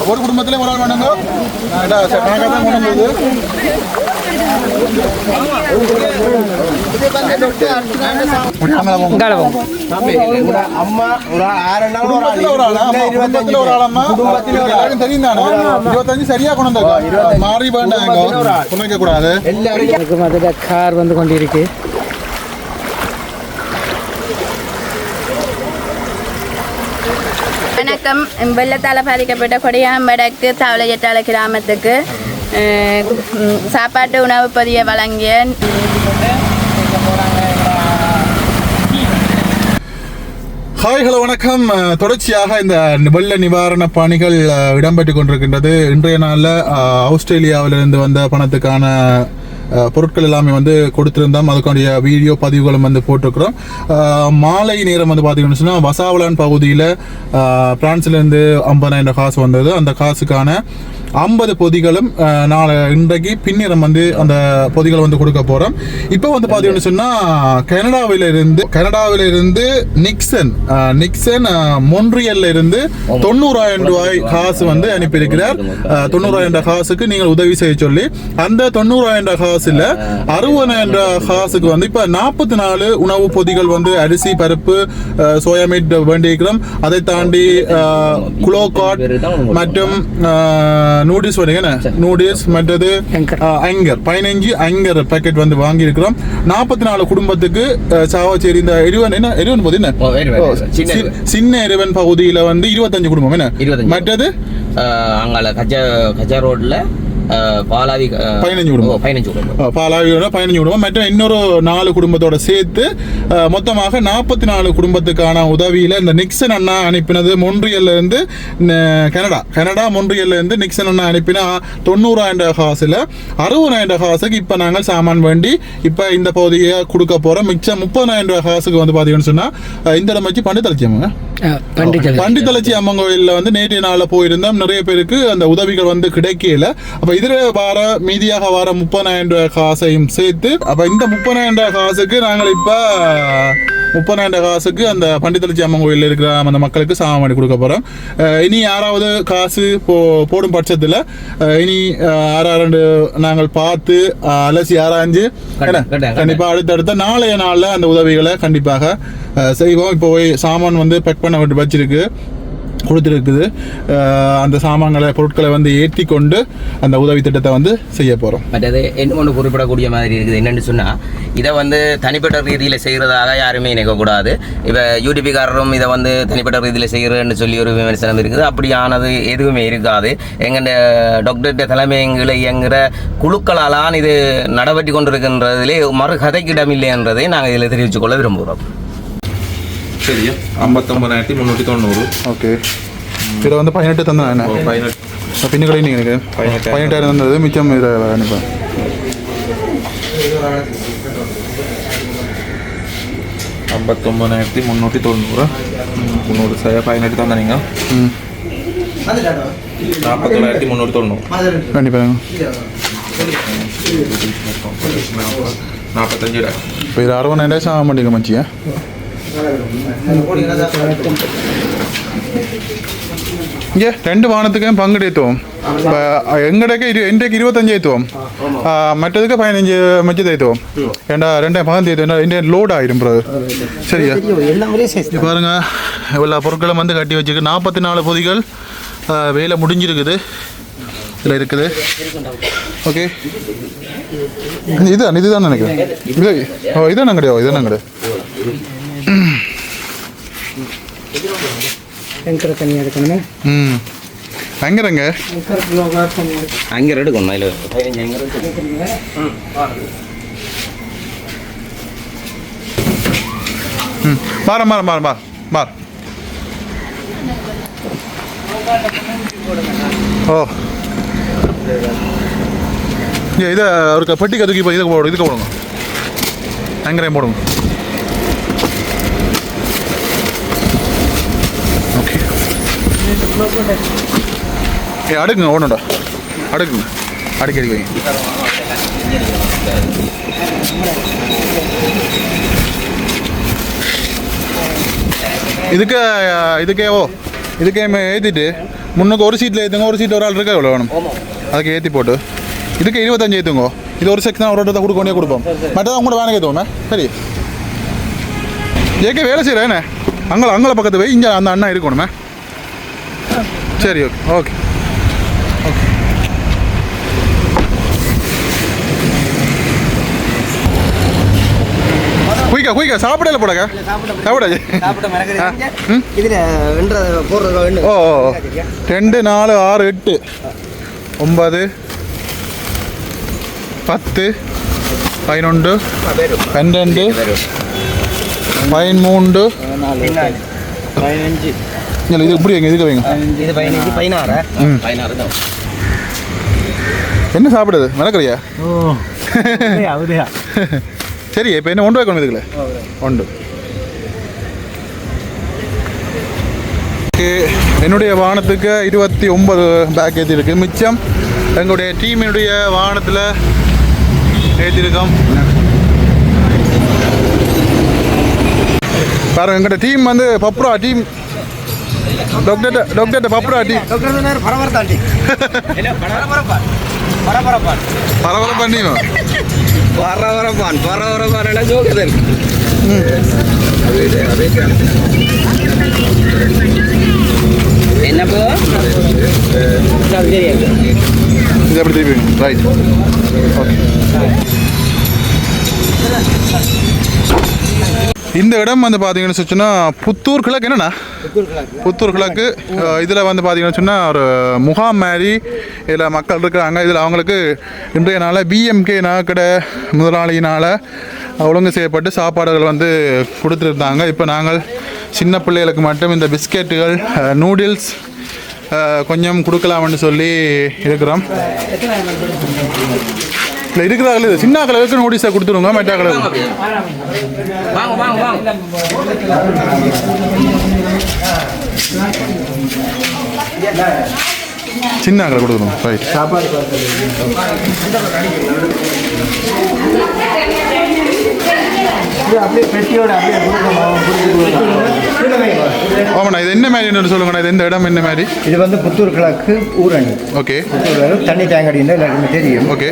ஒரு குடும்பத்திலே ஒரு ஆள் வேணுங்க. சரியா கொண்டு மாறி வேண்டாம் கூடாது. கார் வந்து கொண்டிருக்கு. வணக்கம். வெள்ளத்தால் பாதிக்கப்பட்ட கொடியாம்படக்கு தவளையட்டாள கிராமத்துக்கு சாப்பாட்டு உணவு பொதியை வழங்கிய ஹாய் ஹலோ வணக்கம். தொடர்ச்சியாக இந்த வெள்ள நிவாரண பணிகள் இடம்பெற்று கொண்டிருக்கின்றது. இன்றைய நாளில் ஆஸ்திரேலியாவிலிருந்து வந்த பணத்துக்கான பொருட்கள் எல்லாமே வந்து கொடுத்துருந்தோம். அதுக்கான வீடியோ பதிவுகளும் வந்து போட்டிருக்கிறோம். மாலை நேரம் வந்து பார்த்தீங்கன்னு சொன்னால் வசாவலான் பகுதியில் பிரான்ஸ்லேருந்து 50,000 காசு வந்தது. அந்த காசுக்கான 50 பொதிகளும் இன்றைக்கு பின்னிறம் வந்து அந்த பொதிகளை வந்து கொடுக்க போகிறோம். இப்போ வந்து பார்த்தீங்கன்னு சொன்னால் கனடாவிலிருந்து நிக்சன் மொன்ட்ரியல்ல இருந்து 90,000 ரூபாய் காசு வந்து அனுப்பியிருக்கிறார். 90,000 காசுக்கு நீங்கள் உதவி செய்ய சொல்லி அந்த 90,000 காசுல 60,000 காசுக்கு வந்து இப்போ 44 உணவு பொதிகள் வந்து அரிசி, பருப்பு, சோயா மீட் வேண்டியிருக்கிறோம். அதை தாண்டி குளோகாட் மற்றும் நூடில்ஸ் மற்றது அங்கர் 15 அங்கர் பேக்கெட் வந்து வாங்கி இருக்கிறோம். 44 குடும்பத்துக்கு சாவச்சேரி இந்த சின்ன எருவன் பகுதியில வந்து 25 குடும்பம் என்ன மற்றது அங்கால கஜா ரோட்ல பாலாவி 15 குடும்பம் மற்றும் இன்னொரு 4 குடும்பத்தோட சேர்த்து மொத்தமாக 44 குடும்பத்துக்கான உதவியில இந்த நிக்சன் அண்ணா அனுப்பினது மொன்ட்ரியல்ல இருந்து கனடா மொன்ட்ரியல்ல இருந்து நிக்சன் அண்ணா அனுப்பின 90,000 காசுல 60,000 காசுக்கு இப்ப நாங்கள் சாமான் வேண்டி இப்ப இந்த பகுதியை கொடுக்க போறோம். மிச்சம் 30,000 காசுக்கு வந்து பாத்தீங்கன்னு சொன்னா இந்த இடம் வச்சு பண்டித்தளச்சி அம்மன் கோயில்ல வந்து நேற்றைய நாள்ல போயிருந்தோம். நிறைய பேருக்கு அந்த உதவிகள் வந்து கிடைக்கல. அப்ப இதுல மீதியாக வர 30,000 காசையும் சேர்த்து அப்ப இந்த 30,000 காசுக்கு நாங்கள் இப்ப 30,000 காசுக்கு அந்த பண்டித்தளச்சி அம்மன் கோயிலில் இருக்கிற அந்த மக்களுக்கு சாமான் கொடுக்க போறோம். இனி யாராவது காசு போடும் பட்சத்தில் இனி யாராண்டு நாங்கள் பார்த்து அலசி ஆராய்ஞ்சு கண்டிப்பா அடுத்தடுத்த நாளைய நாளில் அந்த உதவிகளை கண்டிப்பாக செய்வோம். இப்போ சாமான் வந்து பேக் பண்ண வச்சிருக்கு கொடுத்துருக்குது. அந்த பொருட்களை வந்து ஏற்றி கொண்டு அந்த உதவி திட்டத்தை வந்து செய்ய போகிறோம். மற்றது என்ன ஒன்று குறிப்பிடக்கூடிய மாதிரி இருக்குது. என்னென்னு சொன்னால் இதை வந்து தனிப்பட்ட ரீதியில் செய்கிறதாக யாருமே நினைக்கக்கூடாது. இப்போ யூடிபிக்காரரும் இதை வந்து தனிப்பட்ட ரீதியில் செய்கிறேன்னு சொல்லி ஒரு விமர்சனம் இருக்குது. அப்படியானது எதுவுமே இருக்காது. எங்கள் டாக்டர்கிட்ட தலைமைகளை இயங்குகிற குழுக்களால் இது நடவடிக்கை கொண்டிருக்கின்றதிலே மறு கதைக்கிடமில்லை என்றதை நாங்கள் இதில் தெரிவித்துக்கொள்ள விரும்புகிறோம். சரியா 59,390. ஓகே, இதில் வந்து 18 தந்தேன். 18 பின்னுக்கடையும் நீங்கள் 18,000 தந்தது மிச்சம். இதில் அனுப்பேன் 59,390. 18 தந்தேன் நீங்கள் 40,390 கண்டிப்பாக 45. இப்போ இது 60,000 சாக மாட்டேங்க மச்சியா. இங்கே 2 வாகனத்துக்கும் பங்கு ஏற்றுவோம். இப்போ எங்கடைக்கு இன்றைக்கு 25 ஏற்றுவோம், மற்றதுக்கு 15 மச்சத்தை ஏற்றுவோம். ஏண்டா 2 பங்கு ஏற்றுவோம். இன்றைய லோட் ஆகிடும் பிறகு. சரியா பாருங்க, எல்லா பொருட்களும் வந்து கட்டி வச்சுருக்கு. 44 பொதிகள் வேலை முடிஞ்சிருக்குது. இதில் இருக்குது. ஓகே, இதுதான் நினைக்கிறேன். இதான் கிடையாது, இதான் கிடையாது. அங்கரங்க அங்கே எடுக்கணும். இல்லை மாற ஓ இதை ஒரு பெட்டிக்கு தூக்கி இதுக்கு போடுங்க. அங்கரையும் போடுங்க. ஓகே, அடுக்குங்க. ஓடணும்டா, அடுக்குங்க. அடிக்கடி வைங்க. இதுக்கே இதுக்கே ஏற்றிட்டு முன்னுக்கு ஒரு சீட்டில் ஏற்றுங்க, ஒரு சீட்டில் ஒரு ஆள் இருக்க எவ்வளோ வேணும் அதுக்கு ஏற்றி போட்டு இதுக்கு 25 ஏற்றுங்கோ. இது ஒரு செக்ஷன் ஒரு இடத்த கொடுக்க கொடுப்போம். மற்றதான் உங்களோட வேலை ஏற்றுவோமே. சரி ஏற்கே வேலை செய்கிறேன் அங்கே பக்கத்து போய் இங்கே அந்த அண்ணா இருக்கணுமே. சரி ஓகே ஓகே ஓகே. குயிக்கா சாப்பிடல போடங்க சாப்பிடாது. ஓ 2 4 6 8 9 10 11 12 13 இல்லை இது இப்படி வைங்க இதுக்கு வைங்க. இது 15 16 தான். என்ன சாப்பிடுது மறக்கறியா? சரி இப்போ என்ன 1 வைக்கணும் இதுக்குள்ள 1. என்னுடைய வாகனத்துக்கு 29 பேக் ஏற்றிருக்கு. மிச்சம் எங்களுடைய டீமினுடைய வாகனத்தில் ஏற்றிருக்கோம். பாருங்க எங்களோட டீம் வந்து பப்ரா டீம். டாக்டர் பப்ரா டீம் பரபரப்பான் டீம். பரபரப்பான ஜோக்குதல். என்ன போ இது அப்படி திருப்பி ரைட் ஓகே. இந்த இடம் வந்து பார்த்தீங்கன்னு சொன்னால் புத்தூர் கிழக்கு. என்னண்ணா புத்தூர் கிழக்கு. இதில் வந்து பார்த்தீங்கன்னு சொன்னால் ஒரு முகாம் மாதிரி இதில் மக்கள் இருக்கிறாங்க. இதில் அவங்களுக்கு இன்றைய நாளில் பிஎம்கே நகைக்கடை முதலாளியினால் ஒழுங்கு செய்யப்பட்டு சாப்பாடுகள் வந்து கொடுத்துருந்தாங்க. இப்போ நாங்கள் சின்ன பிள்ளைகளுக்கு மட்டும் இந்த பிஸ்கெட்டுகள் நூடுல்ஸ் கொஞ்சம் கொடுக்கலாம்னு சொல்லி இருக்கிறோம். இல்லை இருக்கிறாங்களே இது சின்ன கலருக்கு நோட்டீஸை கொடுத்துருங்க. மெட்டா கலர் சின்ன கலர் கொடுத்துருங்க. ரைட் சாப்பாடு ஆமாண்ணா. இது என்ன மாதிரி சொல்லுங்கண்ணா. இது எந்த இடம் என்ன மாதிரி? இது வந்து புத்தூர் கிழக்கு ஊரணி. ஓகே. புத்தூர் தண்ணி டேங்க் அடின்னு எல்லாருக்குமே தெரியும். ஓகே.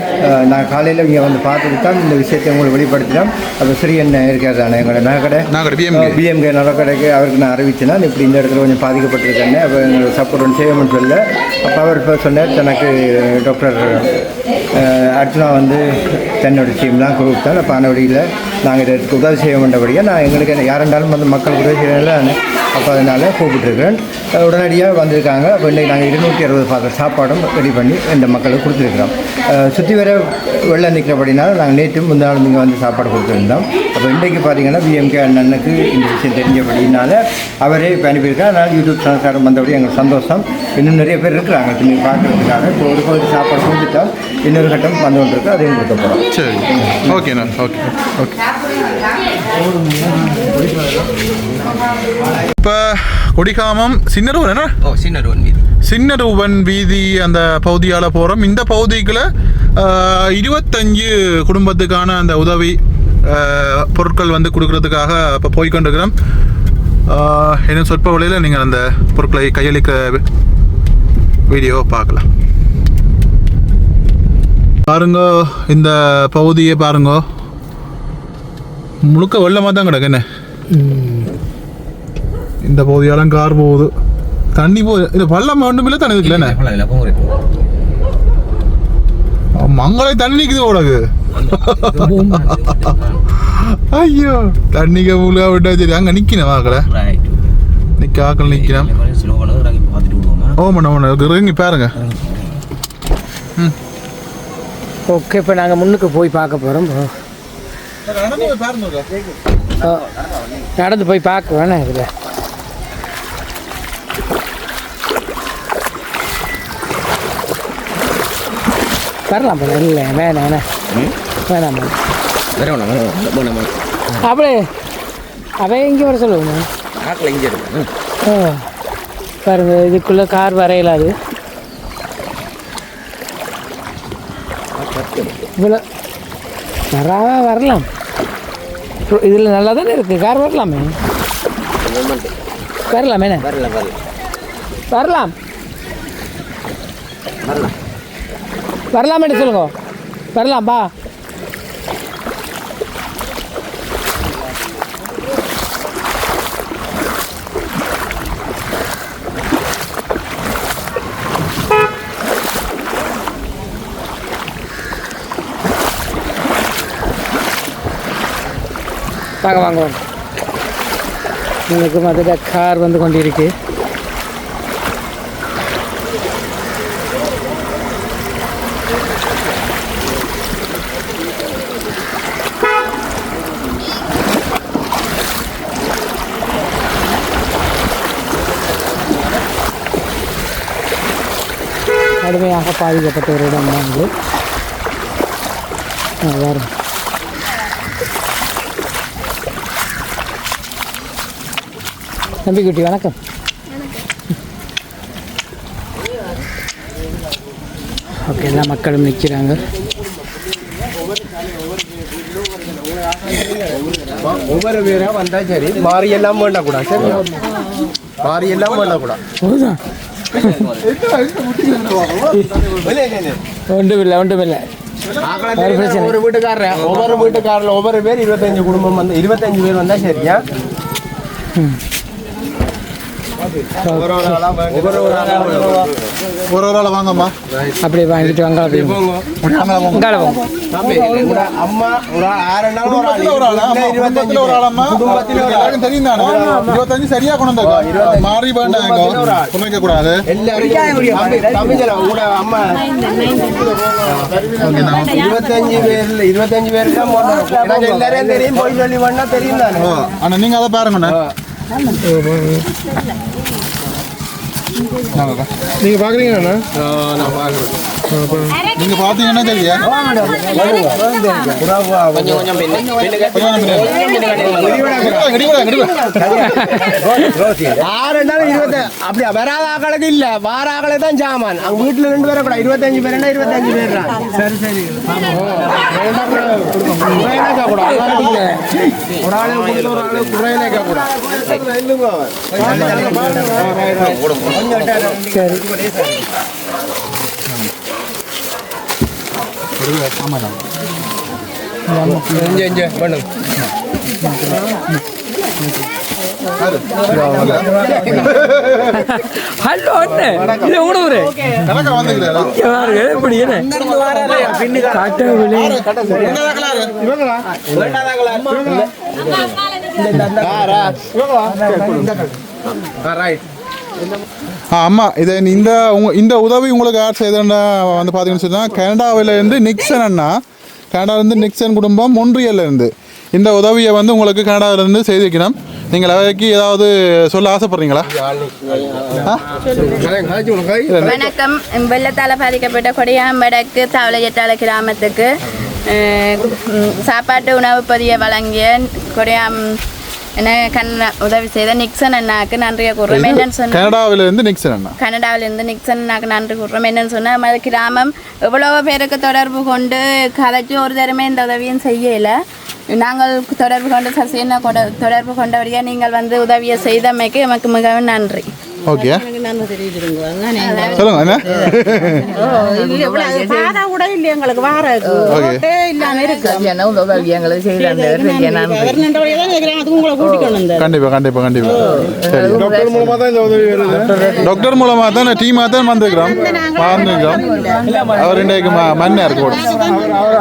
நான் காலையில் இங்கே வந்து பார்த்துட்டு தான் இந்த விஷயத்தை உங்களுக்கு வெளிப்படுத்தினோம். அப்போ சிறியன் இருக்கார் தானே எங்களோட நகைக்கடை பிஎம்கே நகைக்கடைக்கு அவருக்கு நான் அறிவிச்சேன்னா இப்படி இந்த இடத்துல கொஞ்சம் பாதிக்கப்பட்டிருக்கேன். அப்போ எங்களுக்கு சப்போர்ட் ஒன்று செய்யணும்னு சொல்ல அப்போ அவர் இப்போ சொன்னார் தனக்கு டாக்டர் அர்ச்சனா வந்து தன்னோட டீம்லாம் கொடுத்தான். அப்போ ஆனபடியில் நாங்கள் இதற்கு உதவி செய்ய வேண்டபடியாக நான் எங்களுக்கு யாரெண்டாலும் வந்து மக்களுக்கு உதவி செய்யல. அப்போ அதனால் கூப்பிட்டுருக்கிறேன். உடனடியாக வந்திருக்காங்க. அப்போ இன்றைக்கி நாங்கள் 260 பாத்திரம் சாப்பாடும் ரெடி பண்ணி இந்த மக்களுக்கு கொடுத்துருக்குறோம். சுற்றி வர வெள்ளம் நிற்கிறபடினால நாங்கள் நேற்று முந்தாலும் இங்கே வந்து சாப்பாடு கொடுத்துருந்தோம். அப்போ இன்றைக்கு பார்த்தீங்கன்னா பிஎம்கே அண்ணனுக்கு இந்த விஷயம் தெரிஞ்சபடினால அவரே இப்போ அனுப்பியிருக்கார். அதனால் யூடியூப் சேனல்காரன் வந்தபடி எங்களுக்கு சந்தோஷம். இன்னும் நிறைய பேர் இருக்கிறாங்க நீங்கள் பார்க்குறதுக்காக. இப்போ ஒரு கோயில் சாப்பாடு கொடுத்துட்டோம். இன்னொரு கட்டம் வந்து கொண்டு இருக்கு. அதையும் கொடுக்க போகிறோம். சரி ஓகேண்ணா. Okay okay. இப்போ கொடிகாமம் சின்னரூவன் என்ன? சின்னரூவன் வீதி அந்த பகுதியால் போகிறோம். இந்த பகுதிக்குள்ள 25 குடும்பத்துக்கான அந்த உதவி பொருட்கள் வந்து கொடுக்கறதுக்காக இப்போ போய்கொண்டிருக்கிறோம். என்ன சொற்ப வழியில் நீங்கள் அந்த பொருட்களை கையளிக்கிற வீடியோவை பார்க்கலாம். பாருங்க இந்த பகுதியை பாருங்க முழுக்க வெள்ளமாக தான் கிடக்கு. என்ன இந்த பகுதியெல்லாம் கார் போகுது, தண்ணி போகுது. இது பள்ளம் ஒன்றும் இல்லை தண்ணி இருக்குல்ல. மங்களே தண்ணி நிற்குது உனக்கு. ஐயோ தண்ணிக்கு முழுக விட்டா சரி. அங்கே நிற்கணும் வாக்கலை நிற்க ஆக்கள் நிற்கணும். ஓமண்ணா இறங்கி பாருங்க. ஓகே. இப்போ நாங்கள் முன்னுக்கு போய் பார்க்க போகிறோம். நடந்து போய் பார்க்க வேணாம். இதில் வரலாம் போல. இல்லை வேணாம் வேணாம் அப்படியே அவன் இங்கே வர சொல்லுவோம். பாருங்க இதுக்குள்ளே கார் வரையலாது. இவ்வளோ வரலாம். இதில் நல்லா தானே இருக்குது. கார் வரலாமே. வரலாமே. வரலாம் வரலாம் என்று சொல்லுங்க வரலாம் பா வாங்க வாங்க வாங்க உங்களுக்கு மதுரை கார் வந்து கொண்டிருக்கு கடுமையாக பாதிக்கப்பட்ட ஒரு இடம் தான் இது வரும் தம்பிக்குட்டி வணக்கம் ஓகே எல்லா மக்களும் நிற்கிறாங்க ஒவ்வொரு பேராக வந்தால் சரி மாறி எல்லாம் வேண்டக்கூடாது சரி மாறி எல்லாம் வேண்டக்கூடாது ஒன்றுமில்லை ஒவ்வொரு வீட்டுக்காரில் ஒவ்வொரு பேர் 25 குடும்பம் வந்து 25 பேர் வந்தால் சரியா ஒரு ஆளை வாங்கம்மா அப்படியே வாங்கிட்டு வாங்க அப்படியே அம்மா ஒரு தெரியும் தானே 25 சரியா கொண்டு வந்தாங்க மாறி வேண்டாம் கூடாது அம்மா 25 பேர் தான் எல்லாரையும் தெரியும் போய் சொல்லி வேணா தெரியும் தானே ஆனா நீங்க அதை பாருங்கண்ணா நீங்க பாக்குறீங்கண்ணா நான் பார்க்குறேன் நீங்க பாத்தீங்கன்னா தெரியா அப்படியா வராத ஆக்களுக்கு இல்ல வார ஆக்களை தான் ஜாமான் அவங்க வீட்டுல 2 பேரை கூட 25 பேர் 25 பேர் சரி சரி ஒரு ஆளு ஒரு ஆளு குறையிலேக்கா கூட ஹலோ இது ஊடுரு எப்படி அம்மா இது இந்த உதவி உங்களுக்கு யார் செய்தா வந்து பார்த்தீங்கன்னு சொன்னால் கனடாவிலேருந்து நிக்சன் அண்ணா கனடாவிலேருந்து நிக்சன் குடும்பம் மொன்றியல்லேருந்து இந்த உதவியை வந்து உங்களுக்கு கனடாவிலேருந்து செய்து வைக்கணும் நீங்கள் அவைக்கு ஏதாவது சொல்ல ஆசைப்படுறீங்களா வணக்கம் வெள்ளத்தால் பாதிக்கப்பட்ட கொடியாம்படக்கு தவளையட்டாள கிராமத்துக்கு சாப்பாட்டு உணவு பொதியை வழங்கிய உதவி செய்த நிக்சன் அண்ணாக்கு நன்றியை கூறுறோம். என்னன்னு சொன்ன கனடாவிலிருந்து நிக்சன் அண்ணாக்கு நன்றி கூறுறோம். என்னன்னு சொன்னால் நம்ம கிராமம் எவ்வளோ பேருக்கு தொடர்பு கொண்டு கதைச்சு ஒரு தரமே இந்த உதவியும் செய்யலை. நாங்கள் தொடர்பு கொண்டவரையா நீங்கள் வந்து உதவியை செய்தமைக்கு எமக்கு மிகவும் நன்றி. ஓகே சொல்லுங்க எங்களுக்கு வார இல்லாம இருக்கு கண்டிப்பா கண்டிப்பா கண்டிப்பா டாக்டர் மூலமா தான் டீமா தான் வந்திருக்கிறோம் அவர் இன்றைக்கு மண்ணா இருக்கு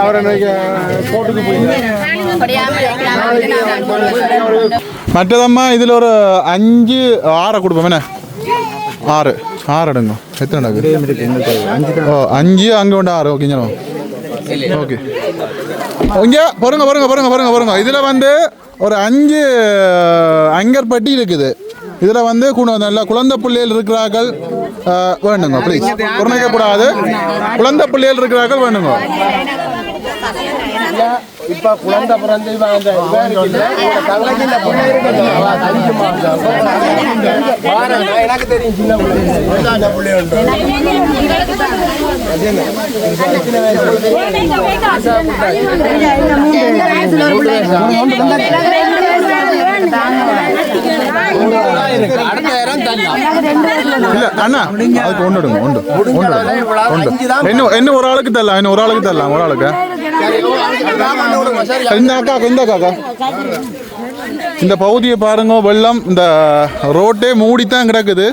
அவர் கோட்டுக்கு போய் மற்றதம்மா இதுல ஒரு 5-6 குடும்பம் என்ன 6 எடுங்க எத்தனை ஓ 5 அங்கே உண்டு 6 ஓகேங்களா ஓகே இங்கே பாருங்க இதில் வந்து ஒரு 5 அங்கற்பட்டி இருக்குது. இதில் வந்து நல்ல குழந்தை பிள்ளைகள் இருக்கிறார்கள் வேணுங்க ப்ளீஸ் புறணிக்கக்கூடாது. குழந்தை பிள்ளைகள் இருக்கிறார்கள் வேணுங்க. இப்ப குழந்தை பிறந்து எனக்கு தெரியும் சின்ன பிள்ளை இல்ல அண்ணா அதுக்கு ஒன்றுடுங்க என்ன ஒரு ஆளுக்கு தரலாம் என்ன ஒரு ஆளுக்கு தரலாம் ஒரு ஆளுக்கு இந்த காக்கா இந்த பகுதியை பாருங்க வெள்ளம் இந்த ரோட்டே மூடித்தான் கிடக்குது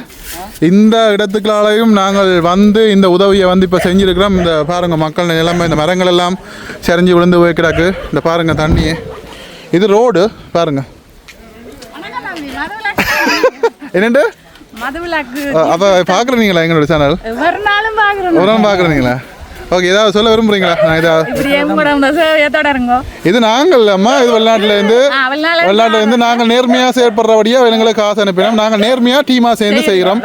இந்த இடத்துக்களாலையும் நாங்கள் வந்து இந்த உதவியை வந்து இப்போ செஞ்சுருக்கிறோம் இந்த பாருங்க மக்கள் நிலைமை இந்த மரங்கள் எல்லாம் சரிஞ்சு விழுந்து போய் கிடக்கு இந்த பாருங்க தண்ணி இது ரோடு பாருங்க என்னண்டு அப்போ பார்க்குறீங்களா எங்களோட சேனல் ஒரு நாளும் பாக்குறோம் ஒரு நாள் பார்க்குறீங்களா ஓகே ஏதாவது சொல்ல விரும்புறீங்களா நான் இது நாங்கள் அம்மா இது வெளிநாட்டிலேருந்து நாங்கள் நேர்மையாக செயற்படுறபடியாக எங்களுக்கு காசு அனுப்பினோம் நாங்கள் நேர்மையாக டீமாக சேர்ந்து செய்கிறோம்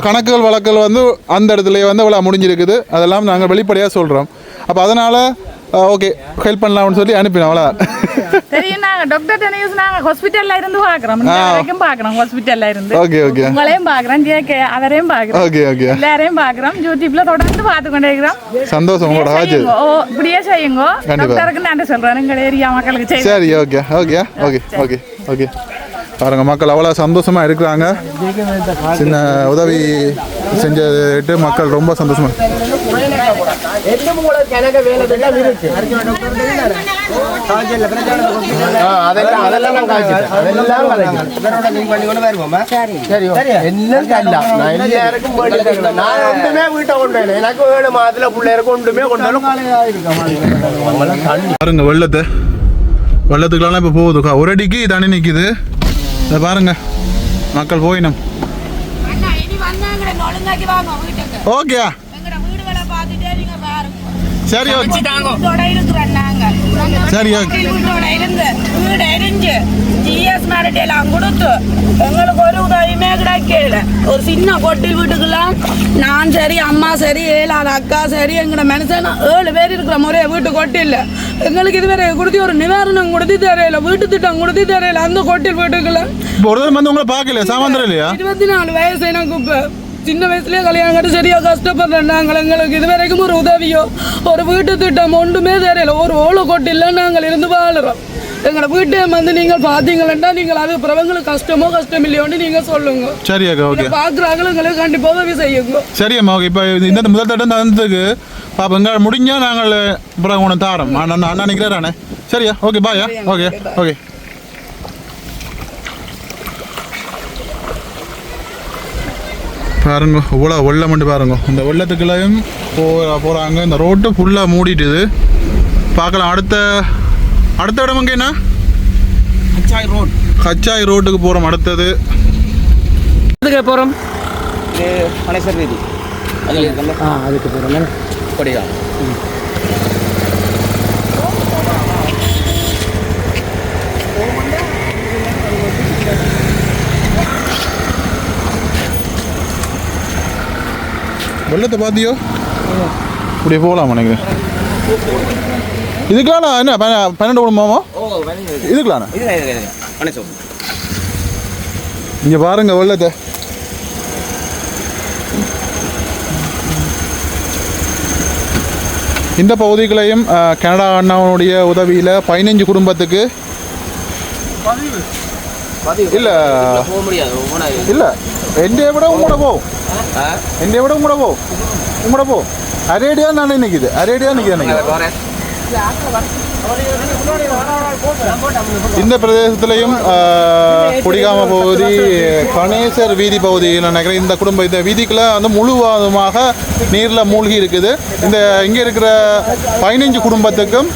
கணக்குகள் வழக்குகள் வந்து அந்த இடத்துல வந்து அவ்வளோ முடிஞ்சிருக்குது அதெல்லாம் நாங்கள் வெளிப்படையாக சொல்கிறோம் அப்போ அதனால் ஓகே ஹெல்ப் பண்ணலாம்னு சொல்லி அனுப்பினோம் அவ்வளோ தெரியும் நாங்க டாக்டர் நியூஸ் நாங்க ஹாஸ்பிடல்ல இருந்து பாக்குறோம் வரைக்கும் பாக்குறோம் ஹாஸ்பிடல்ல இருந்து ஓகே ஓகே உங்களையும் பாக்குறோம் ஜேகே அவரையும் பாக்குறோம் ஓகே ஓகே எல்லாரையும் பாக்குறோம் யூடியூப்ல தொடர்ந்து பார்த்து கொண்டே இருக்கிறோம் சந்தோஷம் உங்களோட ஆச்சு இப்படியே செய்யுங்க டாக்டருக்கு நன்றி சொல்றேன் எங்க ஏரியா மக்களுக்கு செய்யுங்க சரி okay okay okay okay okay பாருங்க மக்கள் அவ்வளோ சந்தோஷமா இருக்கிறாங்க சின்ன உதவி செஞ்சுட்டு மக்கள் ரொம்ப சந்தோஷமா பாருங்க வெள்ளத்துக்குலாம் இப்போ போகுதுக்கா ஒரு அடிக்கு தண்ணி நிற்கிது இதை பாருங்க மக்கள் போயினும் ஓகே சரி ஓகே சரி ஓகே எங்களுக்கு ஒரு உதவியுமே கிடைக்கல ஒரு சின்ன கொட்டில் வீட்டுக்குலாம் நான் சரி அம்மா சரி 7 அக்கா சரி எங்கட மனுஷன் 7 பேர் இருக்கிற முறைய வீட்டு கொட்டில் எங்களுக்கு இதுவரை கொடுத்து ஒரு நிவாரணம் கொடுத்து தரையில வீட்டு திட்டம் கொடுத்து தரையில அந்த கொட்டில் வீட்டுக்குள்ள ஒரு வந்து உங்களை பார்க்கல சாமாந்திரம் இல்லையா 24 வயசு எனக்கு இப்போ சின்ன வயசுலயே கல்யாணம் கட்டி சரியா கஷ்டப்படுறேன் நாங்கள் எங்களுக்கு இதுவரைக்கும் ஒரு உதவியோ ஒரு வீட்டு திட்டம் ஒன்றுமே தெரியல ஒரு ஓலை கொட்டில நாங்கள் இருந்து வாழுறோம் எங்களோட வீட்டை வந்து நீங்கள் பார்த்தீங்களா நீங்கள் அது பிறவங்களுக்கு கஷ்டமோ கஷ்டம் இல்லையோன்னு நீங்க சொல்லுங்க சரியா ஓகே பார்க்குறாங்க எங்களுக்கு கண்டிப்பாக உதவி செய்யுங்க சரியம்மா ஓகே இப்போ இந்த முதல் தட்டம் தந்ததுக்கு பாப்பா எங்க முடிஞ்சா நாங்கள் அப்புறம் உனக்கு தாரோம் அண்ணா நிற்கிறானே சரியா ஓகே பாயா ஓகே ஓகே பாருங்க இவ்வளோ வெள்ளம் மட்டும் பாருங்க இந்த வெள்ளத்துக்குள்ளையும் போகிறாங்க இந்த ரோட்டு ஃபுல்லாக மூடிட்டுது பார்க்கலாம் அடுத்த இடம் எங்கே என்ன கச்சாய் ரோட்டுக்கு போகிறோம் அடுத்தது போகிறோம் மனேஸ்வர் வீதி அதுக்கு போகிறோம் கொடியா வெள்ளத்தை பார்த்தியோ இப்படியே போகலாம் நினைக்கிறேன் இதுக்கெல்லாம் என்ன 12 குடும்பமோ இதுக்கெல்லாம் இங்கே பாருங்க வெள்ளத்தை இந்த பகுதிகளையும் கனடா அண்ணாவுடைய உதவியில் 15 குடும்பத்துக்கு இல்லை இல்லை என்னை விட உங்களோட போ அரேடியா நான் நினைக்குது அரேடியா நிற்கிறேன் இந்த பிரதேசத்திலையும் குடிகாம பகுதி கணேசர் வீதி பகுதியில் நினைக்கிறேன் இந்த குடும்பம் இந்த வீதிக்குள்ள வந்து முழுவதுமாக நீரில் மூழ்கி இருக்குது இந்த இங்கே இருக்கிற 15 குடும்பத்துக்கும்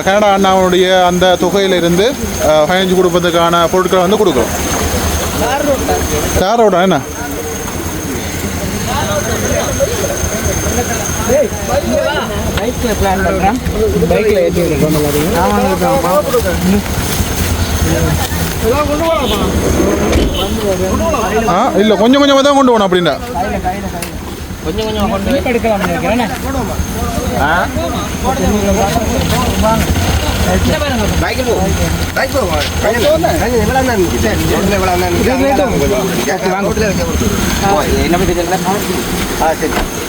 கனடா அண்ணாவுடைய அந்த தொகையிலிருந்து 15 குடும்பத்துக்கான பொருட்களை வந்து கொடுக்குறோம் காரோட என்ன பைக்கில் பிளான் பண்ணுறேன் பைக்கில் ஏற்றி விடுறோம் இல்லை கொஞ்சம் கொஞ்சமாக தான் கொண்டு போகணும் அப்படின்னா கொஞ்சம் கொஞ்சம் கொண்டு எடுக்கலாம் நினைக்கிறேன்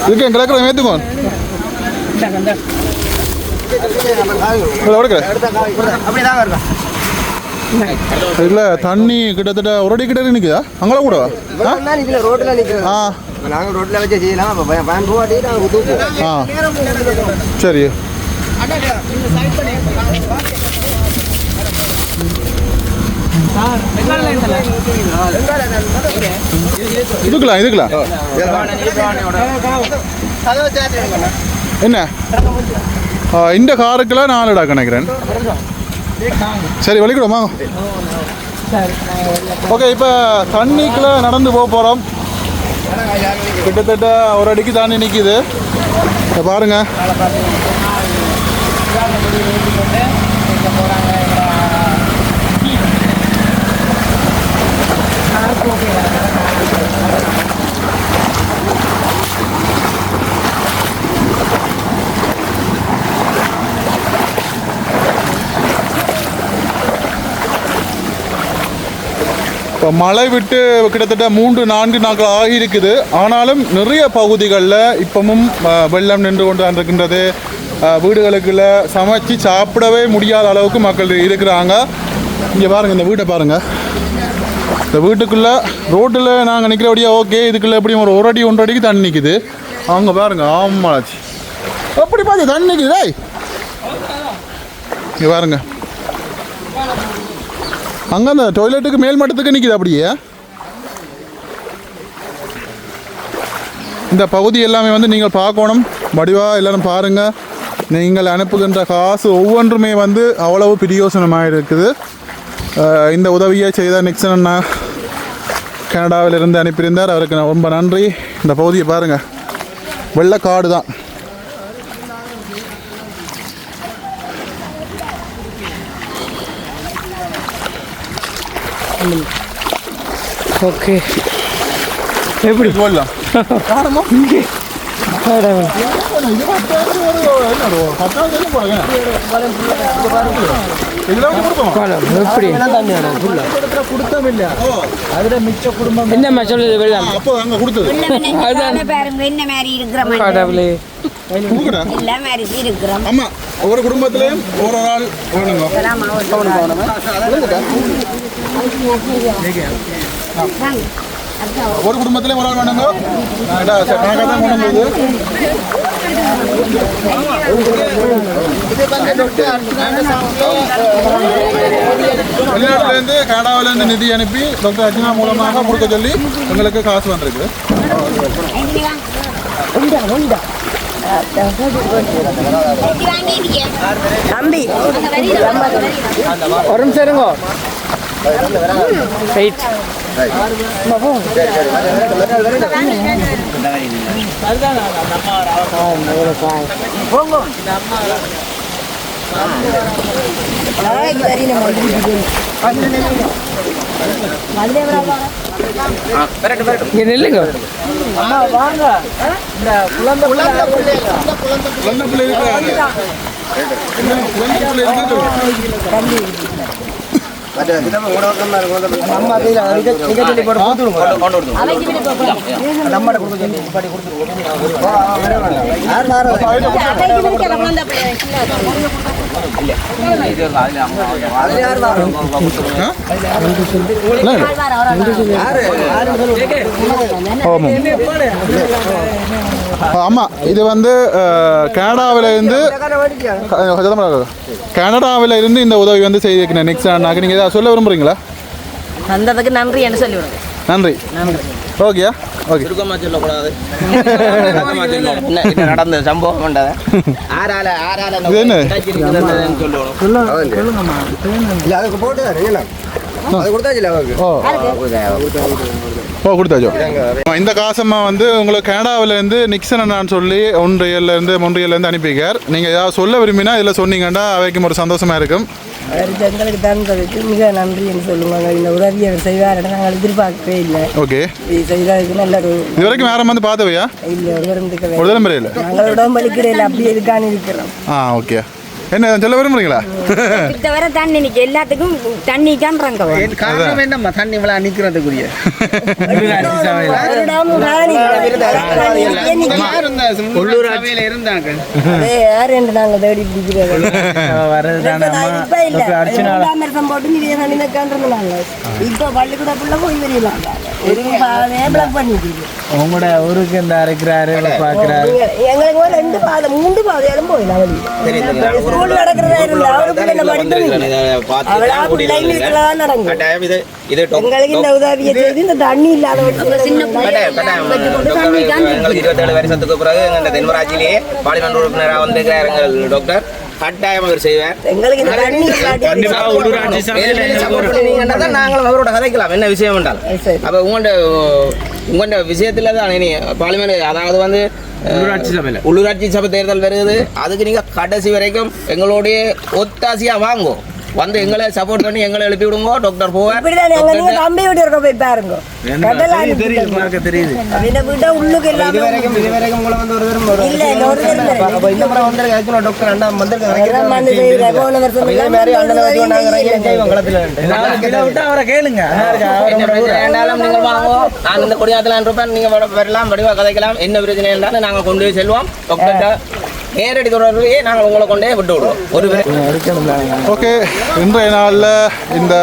இதுக்கு எங்களுக்கு ஏற்றுக்கோ அப்படிதான் இருக்கா இல்லை தண்ணி கிட்டத்தட்ட ஒரு அடி கிட்ட நிற்குதா அங்கே கூட இதில் ரோட்டில் நிற்கிறோம். ஆ நாங்கள் ரோட்டில் வச்சு செய்யலாம். அப்போ பயன் போவாட்டி நாங்கள் தூக்குவோம். ஆ சரி இதுக்கலாம் என்ன இந்த காருக்கெல்லாம் 4 இடம் நினைக்கிறேன். சரி வலிக்கிடுமா? ஓகே இப்போ தண்ணிக்குள்ள நடந்து போகிறோம். கிட்டத்தட்ட ஒரு அடிக்கு தண்ணி நிற்கிது பாருங்க. இப்போ மழை விட்டு கிட்டத்தட்ட 3-4 நாட்கள் ஆகியிருக்குது. ஆனாலும் நிறைய பகுதிகளில் இப்பவும் வெள்ளம் நின்று கொண்டு இருக்கின்றது. வீடுகளுக்குள்ள சமைச்சு சாப்பிடவே முடியாத அளவுக்கு மக்கள் இருக்கிறாங்க. இங்கே பாருங்கள், இந்த வீட்டை பாருங்கள். இந்த வீட்டுக்குள்ளே ரோட்டில் நாங்கள் நிற்கிறபடியா ஓகே, இதுக்குள்ளே எப்படியும் ஒரு அடி 1 அடிக்கு தண்ணி நிற்கிது. அவங்க பாருங்கள், ஆமாச்சு எப்படி பார்த்து தண்ணி நிற்குது. இங்கே பாருங்கள், அங்கே அந்த டாய்லெட்டுக்கு மேல் மட்டத்துக்கு நிற்கிது அப்படியே. இந்த பகுதி எல்லாமே வந்து நீங்கள் பார்க்கணும், வடிவாக எல்லோரும் பாருங்கள். நீங்கள் அனுப்புகின்ற காசு ஒவ்வொன்றுமே வந்து அவ்வளவு பிரயோசனமாக இருக்குது. இந்த உதவியை செய்த நிக்சன் அண்ணா கனடாவிலிருந்து அனுப்பியிருந்தார். அவருக்கு ரொம்ப நன்றி. இந்த பகுதியை பாருங்கள், வெள்ளக்காடு தான். ஓகே, எப்படி போடலாம் என்னம்மா சொல்லுது வெள்ளம் அப்போ அங்கே கொடுத்தது கடவுளே. ஆமாம், ஒவ்வொரு குடும்பத்திலையும் ஒரு ஆள் வேணுங்க. ஒரு குடும்பத்திலையும் ஒரு ஆள் வேணுங்க. கணக்காக தான் கொண்டு வெளிநாட்டிலேருந்து கனடாவிலேருந்து நிதி அனுப்பி டாக்டர் அர்ச்சனா மூலமாக கொடுக்க சொல்லி எங்களுக்கு காசு வந்திருக்கு. தம்பி ஒரு நிமிஷம் இருங்கோ. ரைட் நெல்லுங்க. ஆமாம், இது வந்து கனடாவில் இருந்து இந்த உதவி வந்து செய்திருக்கிறேன். நெக்ஸ்ட் அண்ணாக்கு நீங்கள் ஏதாவது சொல்ல விரும்புகிறீங்களா? வந்ததுக்கு நன்றி என்று சொல்லிவிடுங்க. நன்றி. ஓகேயா? ஓகே. சுருக்கமாக சொல்லக்கூடாது. என்ன நடந்த சம்பவம் பண்ணாத இது என்ன அதுக்கு போட்டு அது கொடுத்தாச்சு அவருக்கு. ஓ கொடுத்தாச்சோ. இந்த காசம்மா வந்து உங்களுக்கு கனடாவிலேருந்து நிக்சன் அண்ணான்னு சொல்லி மொன்றியல்லேருந்து அனுப்பிக்கார். நீங்கள் ஏதாவது சொல்ல விரும்பினா இதில் சொன்னீங்கன்னா அவைக்கும் ஒரு சந்தோஷமாக இருக்கும். எங்களுக்கு தந்ததுக்கு மிக நன்றி என்று சொல்லுவாங்க. இந்த உதவியை செய்வார் நாங்கள் எதிர்பார்க்கவே இல்லை. ஓகே, செய்ததுக்கு நல்ல ஒரு இது வரைக்கும் வேற வந்து பார்த்தவையா? இல்லை, ஒரு தரம் இல்லை. நாங்கள் உடம்பு அளிக்கிறேன், அப்படியே இருக்கான்னு இருக்கிறோம். ஓகே. என்ன சொல்ல விரும்புறீங்களா? தவிர தண்ணி நிற்க எல்லாத்துக்கும் தண்ணி காண்றாங்க காரணம் என்னம்மா தண்ணி இவ்வளோ நிற்கிறதுக்குரிய உள்ளூராட்சியில் இருந்தாங்க யாருன்னு நாங்கள் தேடி பிடிக்கிறோம் போட்டு நிறைய தண்ணி நிற்கான்றதுனாங்க இப்போ பள்ளிக்கூட பிள்ளை போய் தெரியலாம் உங்களோட ஊருக்கு இந்த அரைக்கிறாரு பார்க்குறாரு எங்களுக்கு 2 பாதை 3 பாதையாலும் போயிடலாம் ஸ்கூல் நடக்கிறதா இருந்தா அவருக்கு என்ன படிப்பு நடக்கும் எங்களுக்கு இந்த உதவியை செய்து இந்த தண்ணி இல்லாத வருஷத்துக்கு பிறகு இந்த தென்மராட்சியிலேயே பார்லிமெண்ட் உறுப்பினராக வந்திருக்கிறார் டாக்டர் கட்டாயம் அவர் செய்வார். எங்களுக்கு இந்த தண்ணி நாங்களும் அவரோட கதைக்கலாம் என்ன விஷயம் என்றால் அப்போ உங்களோட விஷயத்துல தான் இனி பார்லிமெண்ட் அதாவது வந்து உள்ளூராட்சி சபை தேர்தல் வருது. அதுக்கு நீங்க கடைசி வரைக்கும் எங்களுடைய ஒத்தாசியா வாங்கும் வந்து எங்களை சப்போர்ட் பண்ணி எங்களை எழுப்பி விடுங்க. டாக்டர் போவார் தம்பி வீட்டு இருக்க போய் பாருங்க நான் இந்த கொடியாத்துல இருப்பேன். நீங்க வரலாம் வடிவா கதைக்கலாம் என்ன பிரச்சனை இருந்தாலும் நாங்க கொண்டு போய் செல்வோம். டாக்டர் நேரடி தொடர்பையே நாங்கள் உங்களை கொண்டே விட்டு விடுவோம். ஒரு ஓகே, இன்றைய நாளில் இந்த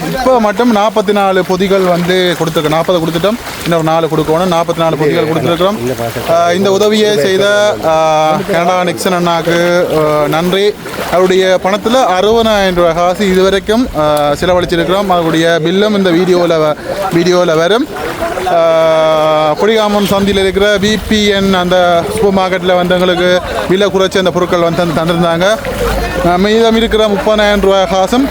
இப்போ மட்டும் 44 பொதிகள் வந்து கொடுத்துருக்கோம். 40 கொடுத்துட்டோம், இன்னொரு 4 கொடுக்கணும். 44 பொதிகள் கொடுத்துருக்கிறோம். இந்த உதவியை செய்த கனடா நிக்சன் அண்ணாக்கு நன்றி. அவருடைய பணத்தில் 60,000 ரூபாய் காசு இதுவரைக்கும் செலவழிச்சிருக்கிறோம். அவருடைய பில்லும் இந்த வீடியோவில் வரும். கொடிகாமம் சந்தியில் இருக்கிற VPN அந்த சூப்பர் மார்க்கெட்டில் வந்து எங்களுக்கு விலை குறைச்சி அந்த பொருட்கள் வந்து தந்திருந்தாங்க. மீதம் இருக்கிற 30,000 ரூபாய் காசும்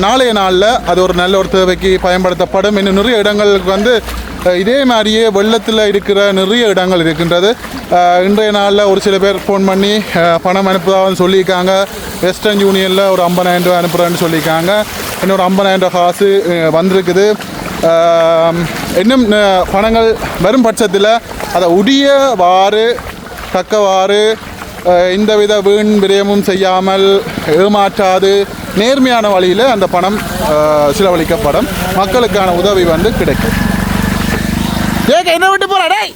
நாளைய நாளில் அது ஒரு நல்ல ஒரு தேவைக்கு பயன்படுத்தப்படும். இன்னும் நிறைய இடங்களுக்கு வந்து இதே மாதிரியே வெள்ளத்தில் இருக்கிற நிறைய இடங்கள் இருக்கின்றது. இன்றைய நாளில் ஒரு சில பேர் ஃபோன் பண்ணி பணம் அனுப்புதான்னு சொல்லியிருக்காங்க. வெஸ்டர்ன் யூனியனில் ஒரு 50,000 ரூபாய் அனுப்புகிறேன்னு சொல்லியிருக்காங்க. இன்னொரு 50,000 காசு வந்திருக்குது. இன்னும் பணங்கள் வரும் பட்சத்தில் அதை உரியவாறு தக்கவாறு எந்தவித வீண் விரயமும் செய்யாமல் ஏமாற்றாது நேர்மையான வழியில் அந்த பணம் செலவழிக்கப்படும். மக்களுக்கான உதவி வந்து கிடைக்கும். என்ன விட்டு போறா டேய்.